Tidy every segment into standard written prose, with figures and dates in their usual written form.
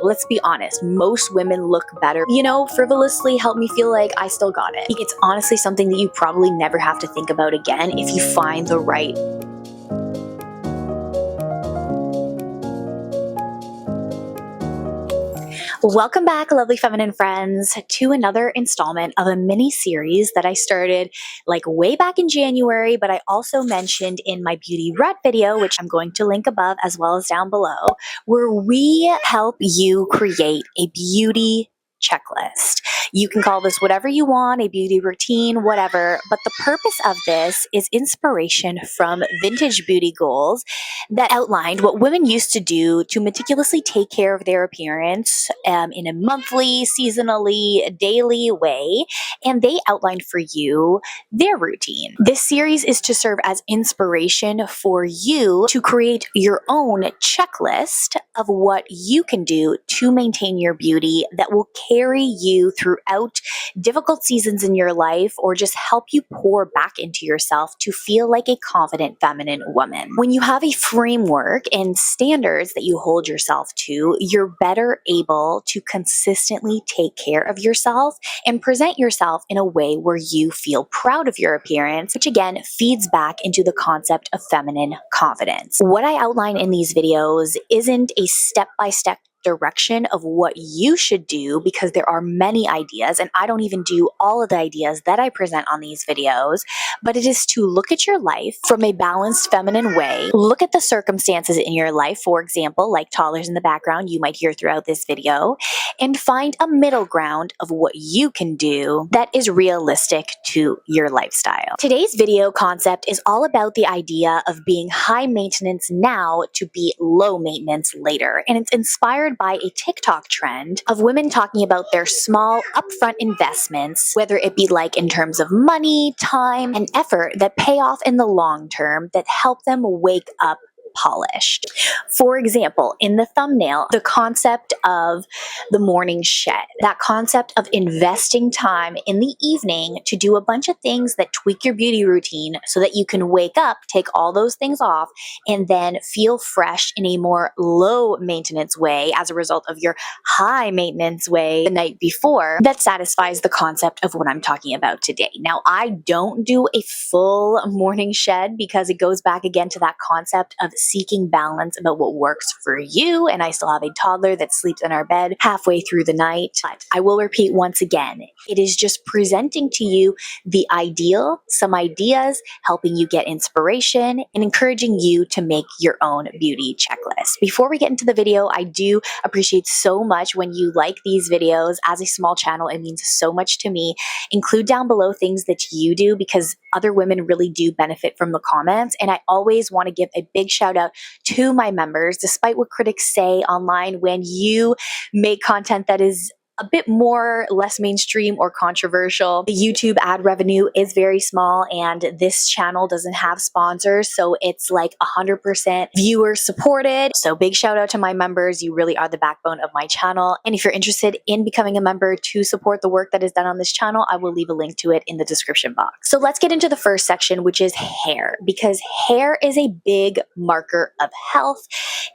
Let's be honest, most women look better, frivolously help me feel like I still got it. It's honestly something that you probably never have to think about again if you find the right. Welcome back, lovely feminine friends, to another installment of a mini series that I started like way back in January, but I also mentioned in my beauty rut video, which I'm going to link above as well as down below, where we help you create a beauty checklist. You can call this whatever you want, a beauty routine, whatever, but the purpose of this is inspiration from vintage beauty goals that outlined what women used to do to meticulously take care of their appearance in a monthly, seasonally, daily way, and they outlined for you their routine. This series is to serve as inspiration for you to create your own checklist of what you can do to maintain your beauty that will carry you throughout difficult seasons in your life or just help you pour back into yourself to feel like a confident feminine woman. When you have a framework and standards that you hold yourself to, you're better able to consistently take care of yourself and present yourself in a way where you feel proud of your appearance, which again feeds back into the concept of feminine confidence. What I outline in these videos isn't a step-by-step direction of what you should do because there are many ideas and I don't even do all of the ideas that I present on these videos, but it is to look at your life from a balanced feminine way, look at the circumstances in your life, for example, like toddlers in the background you might hear throughout this video, and find a middle ground of what you can do that is realistic to your lifestyle. Today's video concept is all about the idea of being high maintenance now to be low maintenance later, and it's inspired by a TikTok trend of women talking about their small upfront investments, whether it be like in terms of money, time, and effort that pay off in the long term that help them wake up polished. For example, in the thumbnail, the concept of the morning shed, that concept of investing time in the evening to do a bunch of things that tweak your beauty routine so that you can wake up, take all those things off, and then feel fresh in a more low maintenance way as a result of your high maintenance way the night before, that satisfies the concept of what I'm talking about today. Now, I don't do a full morning shed because it goes back again to that concept of seeking balance about what works for you, and I still have a toddler that sleeps in our bed halfway through the night. But I will repeat once again, it is just presenting to you the ideal, some ideas, helping you get inspiration, and encouraging you to make your own beauty checklist. Before we get into the video, I do appreciate so much when you like these videos. As a small channel, it means so much to me. Include down below things that you do because other women really do benefit from the comments, and I always want to give a big shout out to my members. Despite what critics say online, when you make content that is a bit more less mainstream or controversial, the YouTube ad revenue is very small and this channel doesn't have sponsors, so it's like 100% viewer supported. So big shout out to my members. You really are the backbone of my channel, and if you're interested in becoming a member to support the work that is done on this channel, I will leave a link to it in the description box. So let's get into the first section, which is hair, because hair is a big marker of health.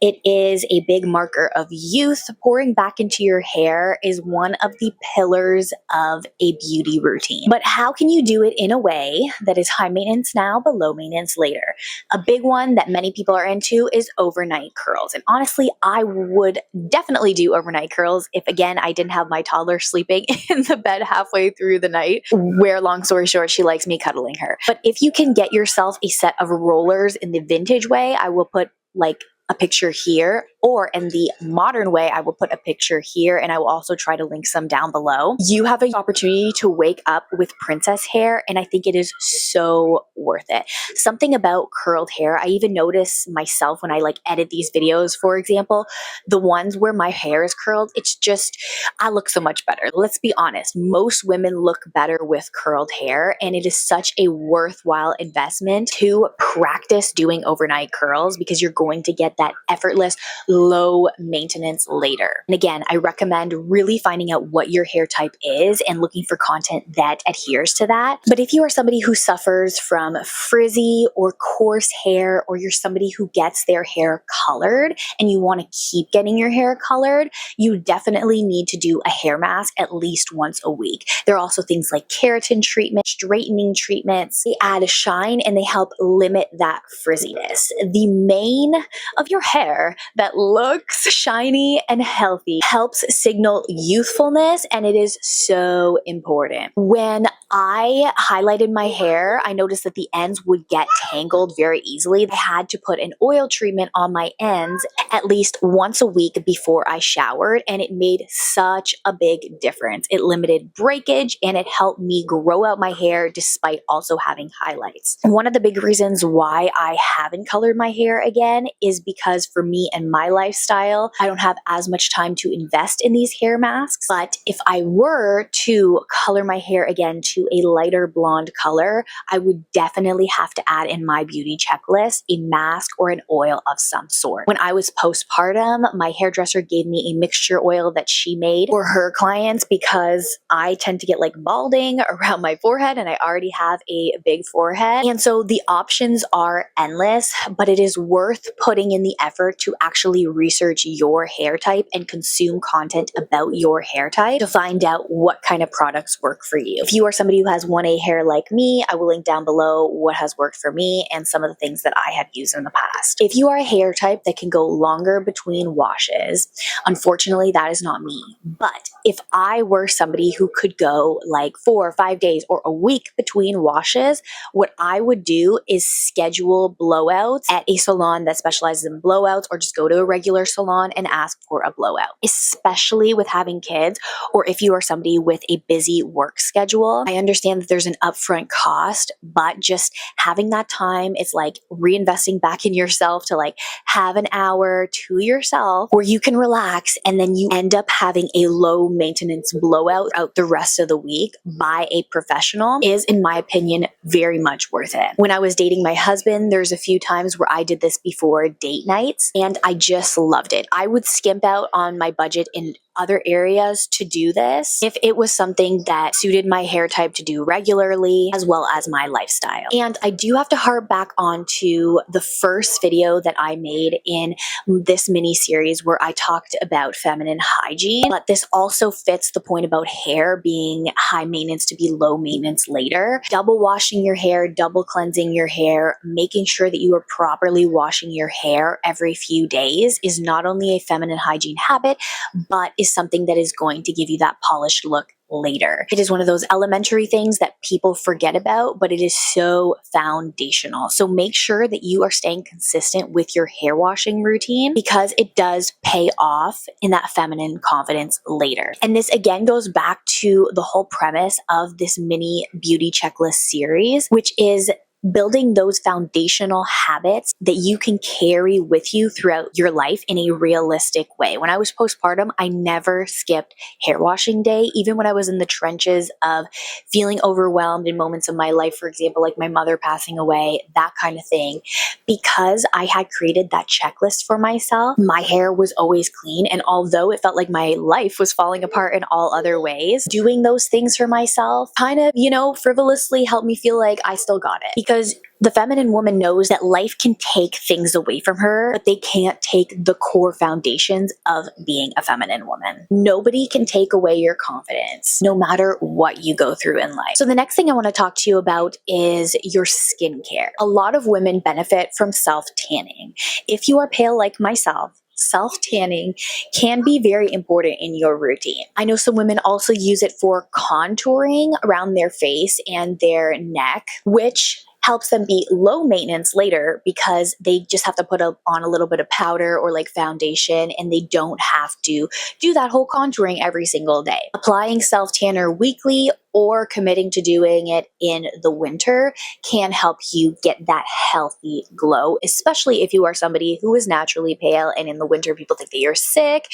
It is a big marker of youth. Pouring back into your hair is one of the pillars of a beauty routine. But how can you do it in a way that is high maintenance now but low maintenance later? A big one that many people are into is overnight curls. And honestly, I would definitely do overnight curls if, again, I didn't have my toddler sleeping in the bed halfway through the night, where, long story short, she likes me cuddling her. But if you can get yourself a set of rollers in the vintage way, I will put like a picture here, or in the modern way, I will put a picture here, and I will also try to link some down below. You have an opportunity to wake up with princess hair, and I think it is so worth it. Something about curled hair, I even notice myself when I like edit these videos, for example, the ones where my hair is curled, it's just, I look so much better. Let's be honest, most women look better with curled hair, and it is such a worthwhile investment to practice doing overnight curls because you're going to get that effortless low maintenance later. And again, I recommend really finding out what your hair type is and looking for content that adheres to that. But if you are somebody who suffers from frizzy or coarse hair, or you're somebody who gets their hair colored and you want to keep getting your hair colored, you definitely need to do a hair mask at least once a week. There are also things like keratin treatment, straightening treatments. They add a shine and they help limit that frizziness. The mane of your hair that looks shiny and healthy helps signal youthfulness, and it is so important. When I highlighted my hair, I noticed that the ends would get tangled very easily. I had to put an oil treatment on my ends at least once a week before I showered, and it made such a big difference. It limited breakage and it helped me grow out my hair despite also having highlights. One of the big reasons why I haven't colored my hair again is because for me and my lifestyle, I don't have as much time to invest in these hair masks. But if I were to color my hair again to a lighter blonde color, I would definitely have to add in my beauty checklist a mask or an oil of some sort. When I was postpartum, my hairdresser gave me a mixture oil that she made for her clients because I tend to get like balding around my forehead and I already have a big forehead. And so the options are endless, but it is worth putting in the effort to actually research your hair type and consume content about your hair type to find out what kind of products work for you. If you are somebody who has 1A hair like me, I will link down below what has worked for me and some of the things that I have used in the past. If you are a hair type that can go longer between washes, unfortunately, that is not me. But if I were somebody who could go like 4 or 5 days or a week between washes, what I would do is schedule blowouts at a salon that specializes in blowouts, or just go to a regular salon and ask for a blowout. Especially with having kids, or if you are somebody with a busy work schedule, I understand that there's an upfront cost, but just having that time, it's like reinvesting back in yourself to like have an hour to yourself where you can relax, and then you end up having a low maintenance blowout out the rest of the week by a professional is, in my opinion, very much worth it. When I was dating my husband, there's a few times where I did this before date nights and I just loved it. I would skimp out on my budget in other areas to do this if it was something that suited my hair type to do regularly, as well as my lifestyle. And I do have to harp back onto the first video that I made in this mini series where I talked about feminine hygiene, but this also fits the point about hair being high maintenance to be low maintenance later. Double washing your hair, double cleansing your hair, making sure that you are properly washing your hair every few days is not only a feminine hygiene habit, but is something that is going to give you that polished look later. It is one of those elementary things that people forget about, but it is so foundational. So make sure that you are staying consistent with your hair washing routine because it does pay off in that feminine confidence later. And this again goes back to the whole premise of this mini beauty checklist series, which is building those foundational habits that you can carry with you throughout your life in a realistic way. When I was postpartum, I never skipped hair washing day, even when I was in the trenches of feeling overwhelmed in moments of my life, for example, like my mother passing away, that kind of thing. Because I had created that checklist for myself, my hair was always clean. And although it felt like my life was falling apart in all other ways, doing those things for myself kind of, frivolously helped me feel like I still got it. Because the feminine woman knows that life can take things away from her, but they can't take the core foundations of being a feminine woman. Nobody can take away your confidence, no matter what you go through in life. So the next thing I want to talk to you about is your skincare. A lot of women benefit from self-tanning. If you are pale like myself, self-tanning can be very important in your routine. I know some women also use it for contouring around their face and their neck, which helps them be low maintenance later because they just have to put on a little bit of powder or like foundation, and they don't have to do that whole contouring every single day. Applying self-tanner weekly or committing to doing it in the winter can help you get that healthy glow, especially if you are somebody who is naturally pale and in the winter people think that you're sick,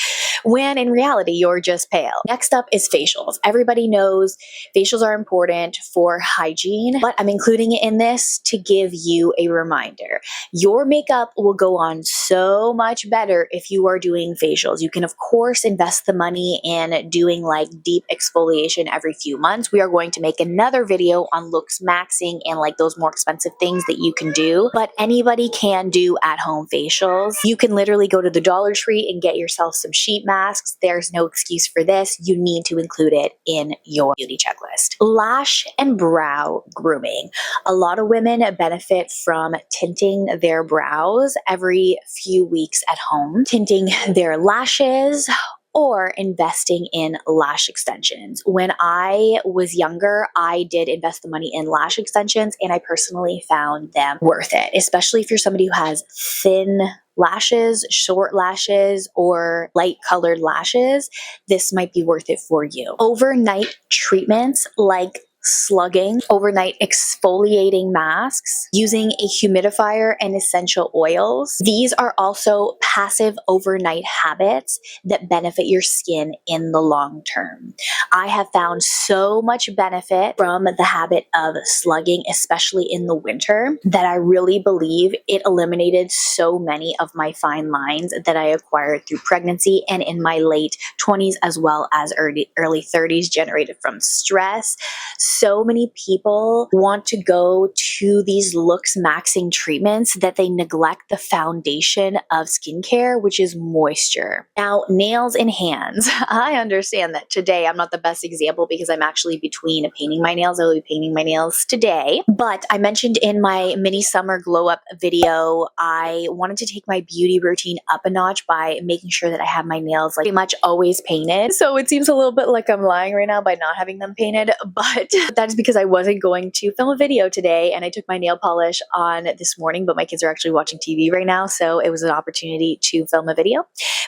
when in reality you're just pale. Next up is facials. Everybody knows facials are important for hygiene, but I'm including it in this to give you a reminder. Your makeup will go on so much better if you are doing facials. You can of course invest the money in doing like deep exfoliation every few months. We are going to make another video on looks maxing and like those more expensive things that you can do, but anybody can do at home facials. You can literally go to the Dollar Tree and get yourself some sheet masks. There's no excuse for this. You need to include it in your beauty checklist. Lash and brow grooming. A lot of women benefit from tinting their brows every few weeks at home, tinting their lashes, or investing in lash extensions. When I was younger, I did invest the money in lash extensions and I personally found them worth it, especially if you're somebody who has thin lashes, short lashes, or light colored lashes. This might be worth it for you. Overnight treatments like slugging, overnight exfoliating masks, using a humidifier and essential oils. These are also passive overnight habits that benefit your skin in the long term. I have found so much benefit from the habit of slugging, especially in the winter, that I really believe it eliminated so many of my fine lines that I acquired through pregnancy and in my late 20s as well as early 30s, generated from stress. So many people want to go to these looks maxing treatments that they neglect the foundation of skincare, which is moisture. Now, nails and hands. I understand that today I'm not the best example because I'm actually between painting my nails. I will be painting my nails today. But I mentioned in my mini summer glow up video, I wanted to take my beauty routine up a notch by making sure that I have my nails like pretty much always painted. So it seems a little bit like I'm lying right now by not having them painted, but that is because I wasn't going to film a video today and I took my nail polish on this morning, but my kids are actually watching TV right now, so it was an opportunity to film a video.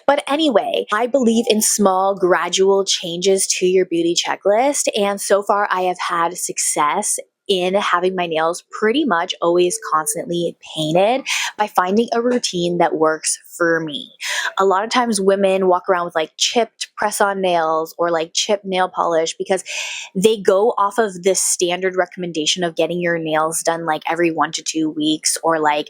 But anyway, I believe in small gradual changes to your beauty checklist, and so far I have had success in having my nails pretty much always constantly painted by finding a routine that works for me. A lot of times women walk around with like chipped press-on nails or like chipped nail polish because they go off of this standard recommendation of getting your nails done like every 1 to 2 weeks, or like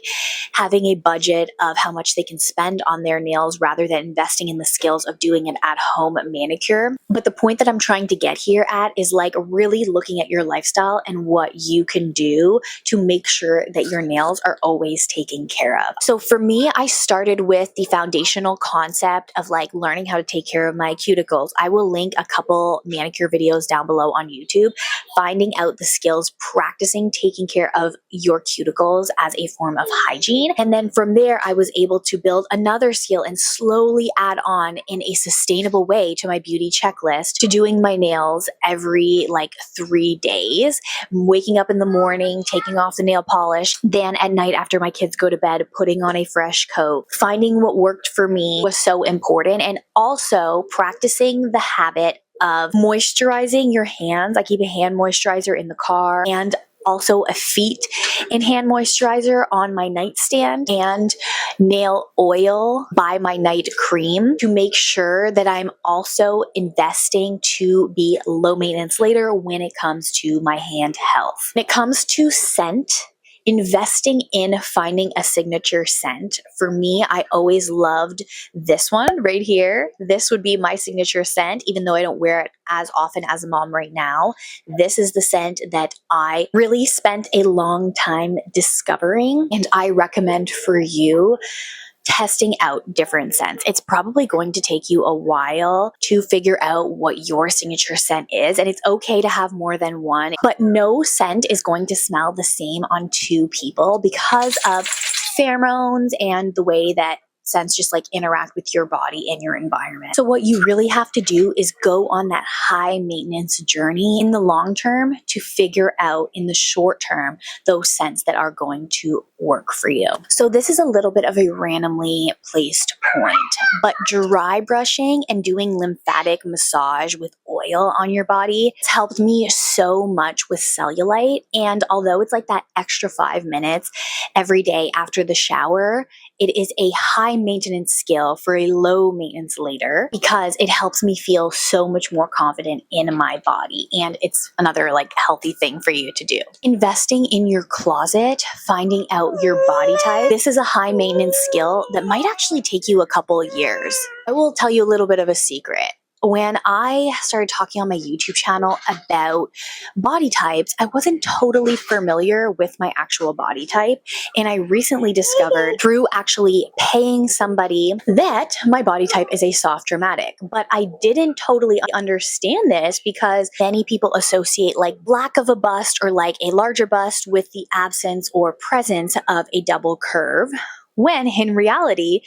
having a budget of how much they can spend on their nails rather than investing in the skills of doing an at-home manicure. But the point that I'm trying to get here at is like really looking at your lifestyle and what you can do to make sure that your nails are always taken care of. So for me, I started with the foundational concept of like learning how to take care of my cuticles. I will link a couple manicure videos down below on YouTube, finding out the skills, practicing taking care of your cuticles as a form of hygiene. And then from there, I was able to build another skill and slowly add on in a sustainable way to my beauty checklist to doing my nails every like 3 days, waking up in the morning, taking off the nail polish, then at night after my kids go to bed, putting on a fresh coat. Finding what worked for me was so important, and also practicing the habit of moisturizing your hands. I keep a hand moisturizer in the car and also a feet and hand moisturizer on my nightstand, and nail oil by my night cream to make sure that I'm also investing to be low maintenance later when it comes to my hand health. When it comes to scent, investing in finding a signature scent. For me, I always loved this one right here. This would be my signature scent, even though I don't wear it as often as a mom right now. This is the scent that I really spent a long time discovering, and I recommend for you testing out different scents. It's probably going to take you a while to figure out what your signature scent is, and it's okay to have more than one, but no scent is going to smell the same on two people because of pheromones and the way that scents just like interact with your body and your environment. So what you really have to do is go on that high maintenance journey in the long term to figure out in the short term those scents that are going to work for you. So this is a little bit of a randomly placed point, but dry brushing and doing lymphatic massage with oil on your body has helped me so much with cellulite. And although it's like that extra 5 minutes every day after the shower, it is a high maintenance skill for a low maintenance later because it helps me feel so much more confident in my body. And it's another like healthy thing for you to do. Investing in your closet, finding out your body type. This is a high maintenance skill that might actually take you a couple of years. I will tell you a little bit of a secret. When I started talking on my YouTube channel about body types, I wasn't totally familiar with my actual body type. And I recently discovered through actually paying somebody that my body type is a soft dramatic. But I didn't totally understand this because many people associate like black of a bust or like a larger bust with the absence or presence of a double curve, when in reality,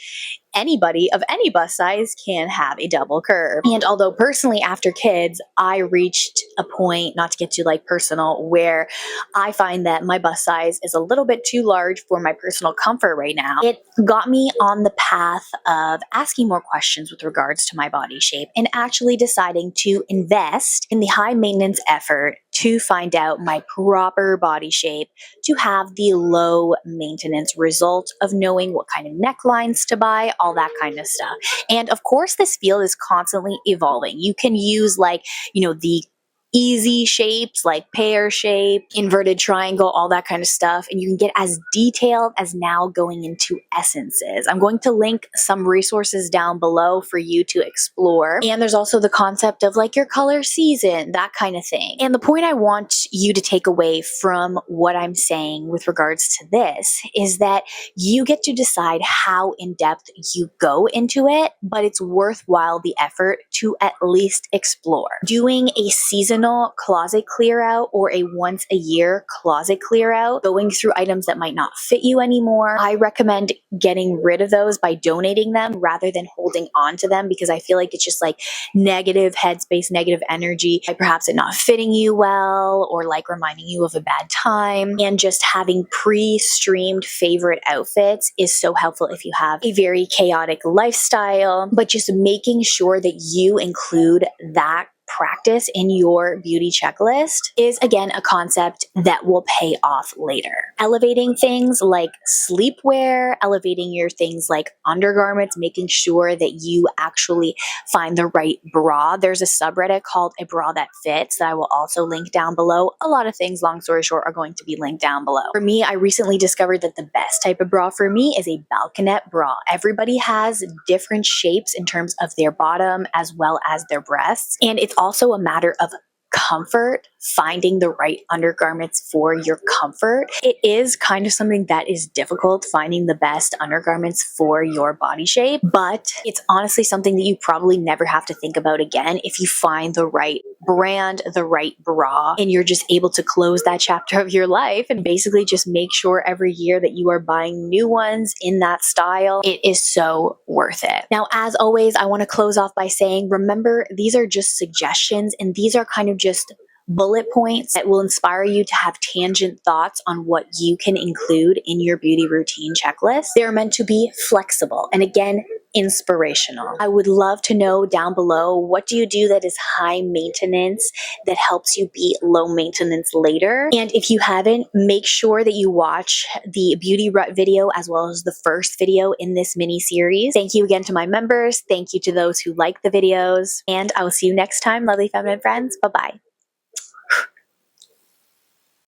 anybody of any bust size can have a double curve. And although personally after kids, I reached a point, not to get too like personal, where I find that my bust size is a little bit too large for my personal comfort right now. It got me on the path of asking more questions with regards to my body shape and actually deciding to invest in the high maintenance effort to find out my proper body shape, to have the low maintenance result of knowing what kind of necklines to buy, all that kind of stuff. And of course, this field is constantly evolving. You can use like, the easy shapes like pear shape, inverted triangle, all that kind of stuff. And you can get as detailed as now going into essences. I'm going to link some resources down below for you to explore. And there's also the concept of like your color season, that kind of thing. And the point I want you to take away from what I'm saying with regards to this is that you get to decide how in depth you go into it, but it's worthwhile the effort to at least explore. Doing a seasonal closet clear out or a once a year closet clear out, going through items that might not fit you anymore. I recommend getting rid of those by donating them rather than holding on to them, because I feel like it's just like negative headspace, negative energy, like perhaps it not fitting you well or like reminding you of a bad time. And just having pre-streamed favorite outfits is so helpful if you have a very chaotic lifestyle, but just making sure that you include that practice in your beauty checklist is again a concept that will pay off later. Elevating things like sleepwear, elevating your things like undergarments, making sure that you actually find the right bra. There's a subreddit called A Bra That Fits that I will also link down below. A lot of things, long story short, are going to be linked down below. For me, I recently discovered that the best type of bra for me is a balconette bra. Everybody has different shapes in terms of their bottom as well as their breasts, and it's also a matter of comfort, finding the right undergarments for your comfort. It is kind of something that is difficult, finding the best undergarments for your body shape, but it's honestly something that you probably never have to think about again if you find the right brand, the right bra, and you're just able to close that chapter of your life and basically just make sure every year that you are buying new ones in that style. It is so worth it. Now, as always, I want to close off by saying, remember, these are just suggestions and these are kind of just bullet points that will inspire you to have tangent thoughts on what you can include in your beauty routine checklist. They're meant to be flexible and again, inspirational. I would love to know down below, what do you do that is high maintenance that helps you be low maintenance later? And if you haven't, make sure that you watch the beauty rut video as well as the first video in this mini series. Thank you again to my members. Thank you to those who like the videos, and I will see you next time, lovely feminine friends. Bye-bye.